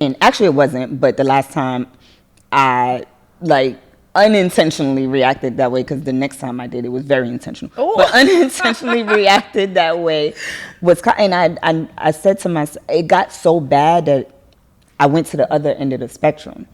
And actually it wasn't, but the last time I like unintentionally reacted that way, because the next time I did, it was very intentional. Ooh. But unintentionally reacted that way and I said to myself, it got so bad that I went to the other end of the spectrum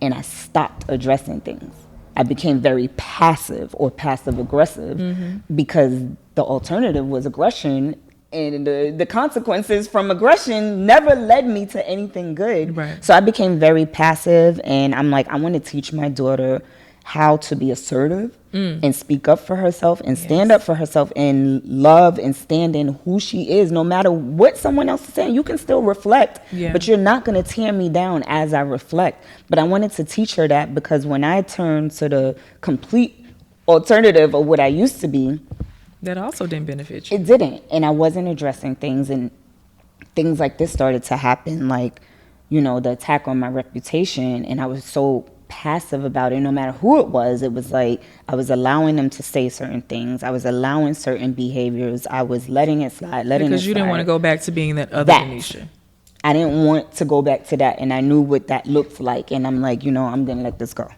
and I stopped addressing things. I became very passive or passive aggressive because the alternative was aggression, and the consequences from aggression never led me to anything good. Right. So I became very passive, and I'm like, I want to teach my daughter how to be assertive and speak up for herself and stand up for herself and love and stand in who she is, no matter what someone else is saying. You can still reflect, but you're not going to tear me down as I reflect. But I wanted to teach her that, because when I turned to the complete alternative of what I used to be, that also didn't benefit you. it didn't. And I wasn't addressing things, and things like this started to happen, like, you know, the attack on my reputation. And I was so passive about it. No matter who it was like I was allowing them to say certain things. I was allowing certain behaviors. I was letting it slide, because you didn't want to go back to being that other Danisha. I didn't want to go back to that, and I knew what that looked like. And I'm like, you know, I'm gonna let this go.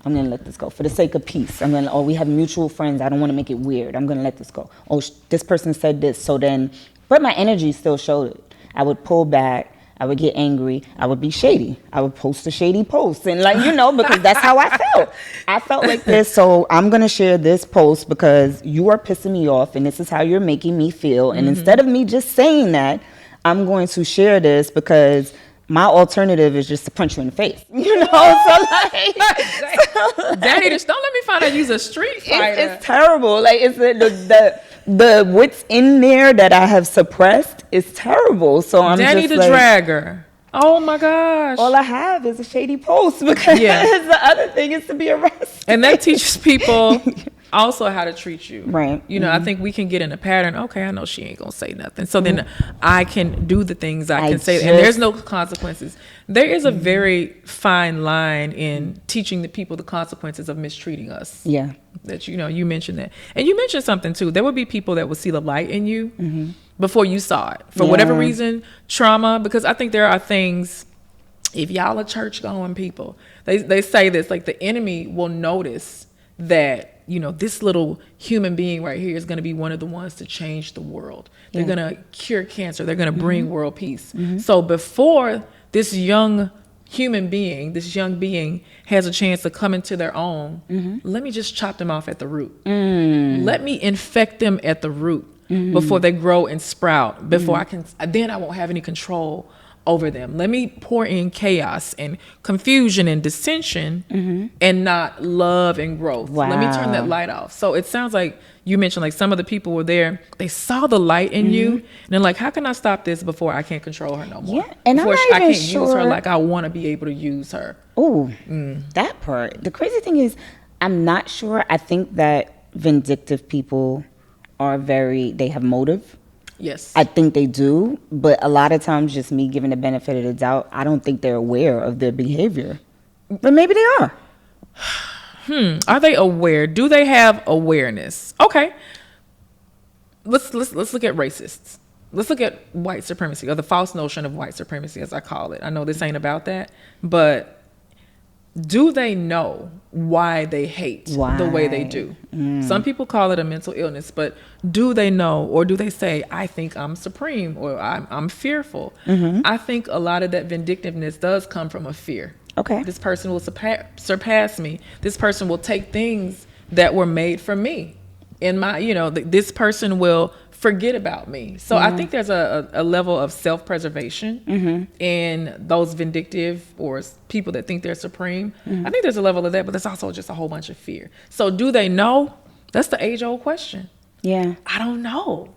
I'm going to let this go for the sake of peace. We have mutual friends. I don't want to make it weird. I'm going to let this go. This person said this. So then, but my energy still showed it. I would pull back. I would get angry. I would be shady. I would post a shady post. And like, you know, because that's how I felt. I felt like this. So I'm going to share this post because you are pissing me off and this is how you're making me feel. And instead of me just saying that, I'm going to share this because my alternative is just to punch you in the face, you know. Daddy, just don't let me find out you's a street fighter. It's terrible. Like, it's the what's in there that I have suppressed is terrible. So I'm Danny just the like, dragger. Oh my gosh. All I have is a shady post because the other thing is to be arrested. And that teaches people also how to treat you. Right. You know, I think we can get in a pattern. Okay, I know she ain't going to say nothing. So then I can do the things I can say. And there's no consequences. There is a very fine line in teaching the people the consequences of mistreating us. Yeah. That, you know, you mentioned that. And you mentioned something too. There would be people that would see the light in you before you saw it. For whatever reason, trauma, because I think there are things, if y'all are church going people, they say this, like the enemy will notice that, you know, this little human being right here is going to be one of the ones to change the world. They're going to cure cancer. They're going to bring world peace. So before this young human being, this young being has a chance to come into their own, let me just chop them off at the root. Let me infect them at the root before they grow and sprout, before then I won't have any control over them. Let me pour in chaos and confusion and dissension and not love and growth. Wow. Let me turn that light off. So it sounds like you mentioned like some of the people were there, they saw the light in you and they're like, how can I stop this before I can't control her no more? Yeah, and before I can't sure. use her like I want to be able to use her. Oh, that part. The crazy thing is, I'm not sure. I think that vindictive people they have motive. Yes. I think they do, but a lot of times just me giving the benefit of the doubt, I don't think they're aware of their behavior. But maybe they are. Are they aware? Do they have awareness? Okay. Let's look at racists. Let's look at white supremacy, or the false notion of white supremacy, as I call it. I know this ain't about that, but do they know why they hate the way they do? Some people call it a mental illness, but do they know, or do they say, I think I'm supreme, or I'm fearful? I think a lot of that vindictiveness does come from a fear. Okay. This person will surpass me. This person will take things that were made for me. This person will forget about me. So I think there's a level of self-preservation in those vindictive or people that think they're supreme. I think there's a level of that, but there's also just a whole bunch of fear. So do they know? That's the age-old question. Yeah. I don't know.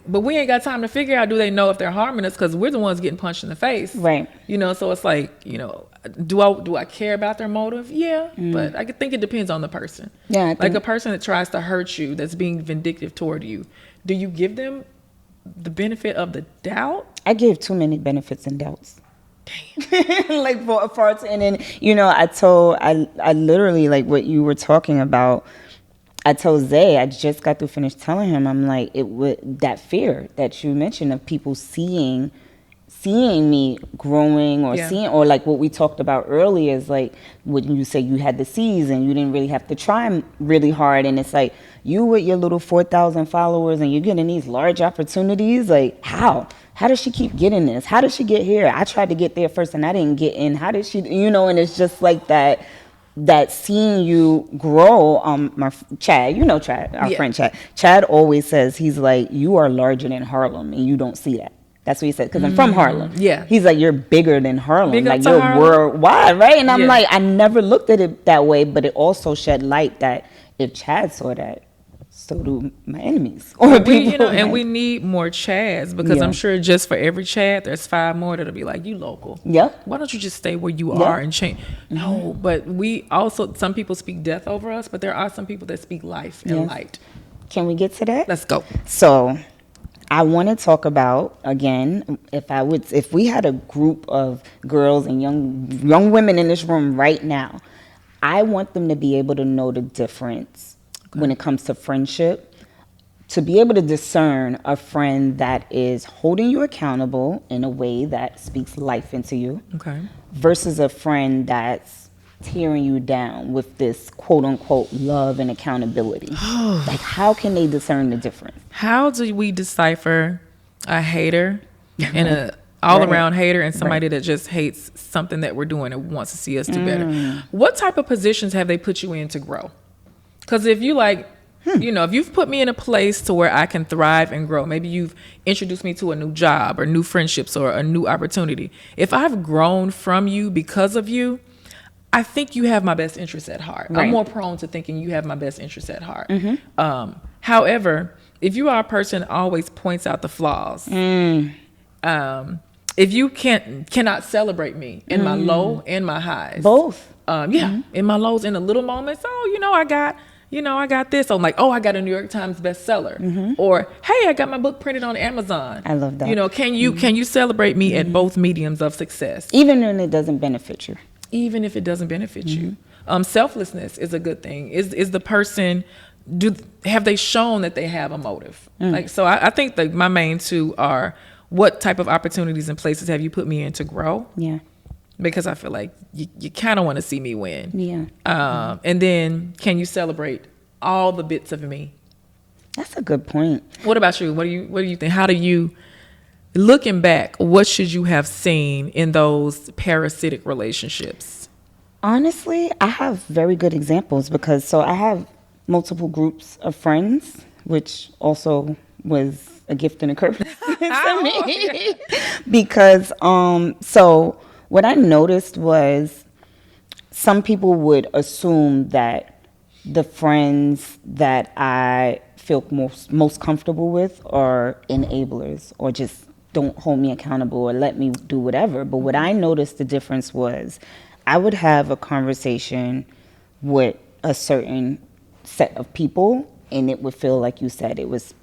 But we ain't got time to figure out, do they know if they're harming us? Because we're the ones getting punched in the face. Right. So it's like, do I care about their motive? Yeah. But I think it depends on the person. Yeah. Like a person that tries to hurt you, that's being vindictive toward you, do you give them the benefit of the doubt? I give too many benefits and doubts. Damn. Like and then, I literally, like what you were talking about, I told Zay, I just got to finish telling him, I'm like, that fear that you mentioned of people seeing seeing me growing or Yeah. seeing, or like what we talked about earlier is like when you say you had the C's and you didn't really have to try really hard, and it's like you with your little 4,000 followers and you're getting these large opportunities. Like how does she keep getting this? How does she get here? I tried to get there first and I didn't get in. How did she, and it's just like that seeing you grow. Chad, Chad, our friend Chad always says, he's like, you are larger than Harlem and you don't see that. That's what he said, because I'm from Harlem. Yeah. He's like, you're bigger than Harlem. Big like, up to you're Harlem. worldwide, right? And I'm like, I never looked at it that way, but it also shed light that if Chad saw that, so do my enemies. Or people. And we need more Chads, because I'm sure just for every Chad, there's 5 more that'll be like, you local. Yeah. Why don't you just stay where you are and change? No, but we also, some people speak death over us, but there are some people that speak life and light. Can we get to that? Let's go. So I want to talk about, again, if we had a group of girls and young women in this room right now, I want them to be able to know the difference when it comes to friendship, to be able to discern a friend that is holding you accountable in a way that speaks life into you, versus a friend that's tearing you down with this quote unquote love and accountability. Like, how can they discern the difference? How do we decipher a hater and a all-around hater and somebody that just hates something that we're doing and wants to see us do better? What type of positions have they put you in to grow? Because if you like, if you've put me in a place to where I can thrive and grow, maybe you've introduced me to a new job or new friendships or a new opportunity. If I've grown from you because of you, I think you have my best interest at heart. I'm more prone to thinking you have my best interest at heart. However, if you are a person that always points out the flaws, if you cannot celebrate me in my low and my highs, both, in my lows, in the little moments, I got this. I'm like, I got a New York Times bestseller, or hey, I got my book printed on Amazon. I love that. Can you celebrate me at both mediums of success, even when it doesn't benefit you? Even if it doesn't benefit you. Selflessness is a good thing. Is the person, have they shown that they have a motive? So I think that my main 2 are, what type of opportunities and places have you put me in to grow? Yeah. Because I feel like you kind of want to see me win. Yeah. And then, can you celebrate all the bits of me? That's a good point. What about you? What do you think? How do you, looking back, what should you have seen in those parasitic relationships? Honestly, I have very good examples, because I have multiple groups of friends, which also was a gift and a curse to me. Because so what I noticed was some people would assume that the friends that I feel most comfortable with are enablers, or just don't hold me accountable or let me do whatever. But what I noticed the difference was, I would have a conversation with a certain set of people, and it would feel like you said it was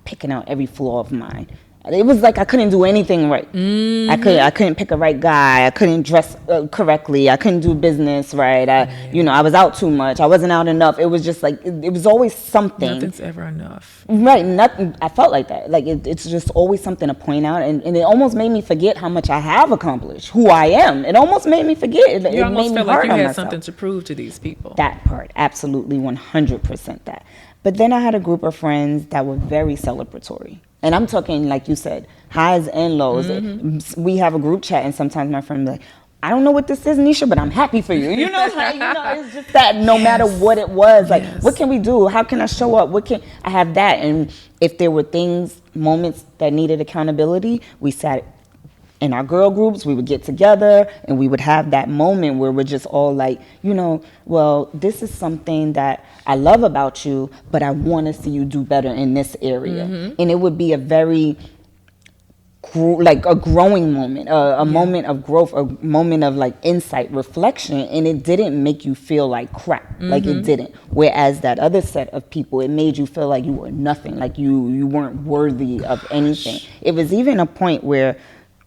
picking out every flaw of mine. It was like I couldn't do anything right. I couldn't pick a right guy. I couldn't dress correctly. I couldn't do business right. I was out too much. I wasn't out enough. It was just like it was always something. Nothing's ever enough. Right. Nothing. I felt like that. Like it's just always something to point out, and it almost made me forget how much I have accomplished, who I am. It almost made me forget. You almost felt like you had myself. something to prove to these people. That part, absolutely, 100% that. But then I had a group of friends that were very celebratory. And I'm talking, like you said, highs and lows. We have a group chat, and sometimes my friend will be like, I don't know what this is, Nisha, but I'm happy for you. It's just that no matter what it was, like, what can we do? How can I show up? I have that. And if there were moments that needed accountability, we sat in our girl groups, we would get together and we would have that moment where we're just all like, well, this is something that I love about you, but I want to see you do better in this area. And it would be a very, like a growing moment, a moment of growth, a moment of like insight, reflection, and it didn't make you feel like crap, like it didn't. Whereas that other set of people, it made you feel like you were nothing, like you weren't worthy of anything. It was even a point where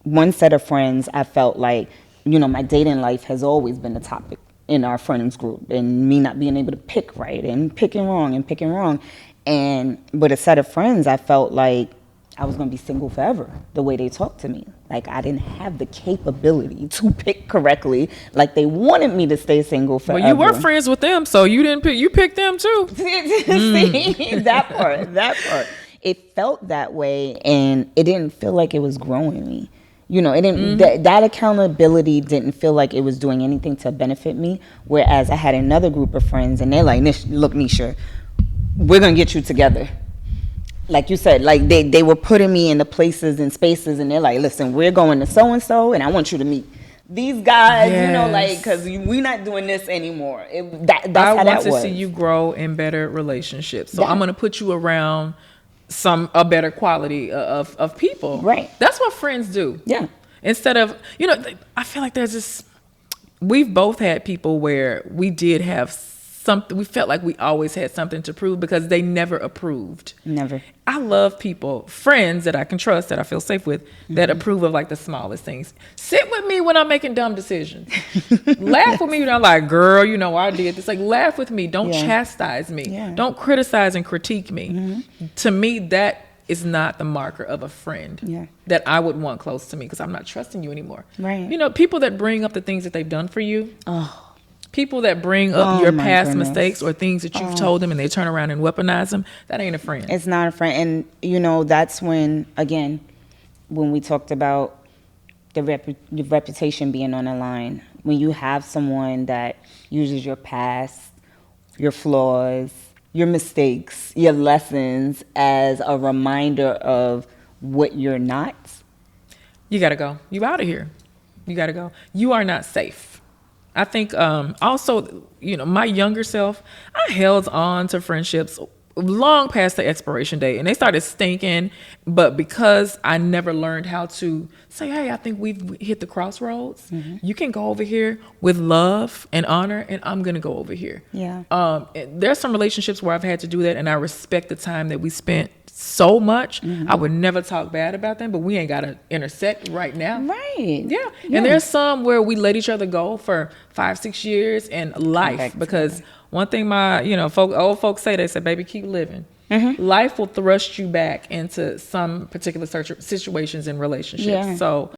one set of friends, I felt like, my dating life has always been a topic in our friends group, and me not being able to pick right and picking wrong. And with a set of friends, I felt like I was going to be single forever, the way they talked to me. Like, I didn't have the capability to pick correctly. Like, they wanted me to stay single forever. Well, you were friends with them, so you didn't pick. You picked them too. See, that part. It felt that way, and it didn't feel like it was growing me. You know, it didn't. That accountability didn't feel like it was doing anything to benefit me. Whereas I had another group of friends, and they're like, "Look, Nisha, we're gonna get you together." Like you said, like they were putting me in the places and spaces, and they're like, "Listen, we're going to so and so, and I want you to meet these guys." Yes. You know, like, because we're not doing this anymore. That's I how want that to was. see you grow in better relationships. So Yeah. I'm going to put you around a better quality of people. Right. That's what friends do. Yeah. Instead of, I feel like there's this, we've both had people where we did have something, we felt like we always had something to prove because they never approved. Never. I love people, friends that I can trust, that I feel safe with, that approve of like the smallest things. Sit with me when I'm making dumb decisions. Laugh with me when I'm like, girl, I did this. Like, laugh with me. Don't chastise me. Yeah. Don't criticize and critique me. To me, that is not the marker of a friend that I would want close to me because I'm not trusting you anymore. Right. People that bring up the things that they've done for you. People that bring up your past mistakes or things that you've told them and they turn around and weaponize them, that ain't a friend. It's not a friend. And, that's when, again, when we talked about the reputation being on the line, when you have someone that uses your past, your flaws, your mistakes, your lessons as a reminder of what you're not. You got to go. You out of here. You got to go. You are not safe. I think also, my younger self, I held on to friendships long past the expiration date and they started stinking. But because I never learned how to say, hey, I think we've hit the crossroads. You can go over here with love and honor and I'm going to go over here. Yeah. There's some relationships where I've had to do that and I respect the time that we spent so much. I would never talk bad about them, but we ain't got to intersect right now. Right. Yeah. And there's some where we let each other go for 5-6 years and life, because one thing my, old folks say, they said, baby, keep living. Life will thrust you back into some particular situations and relationships. So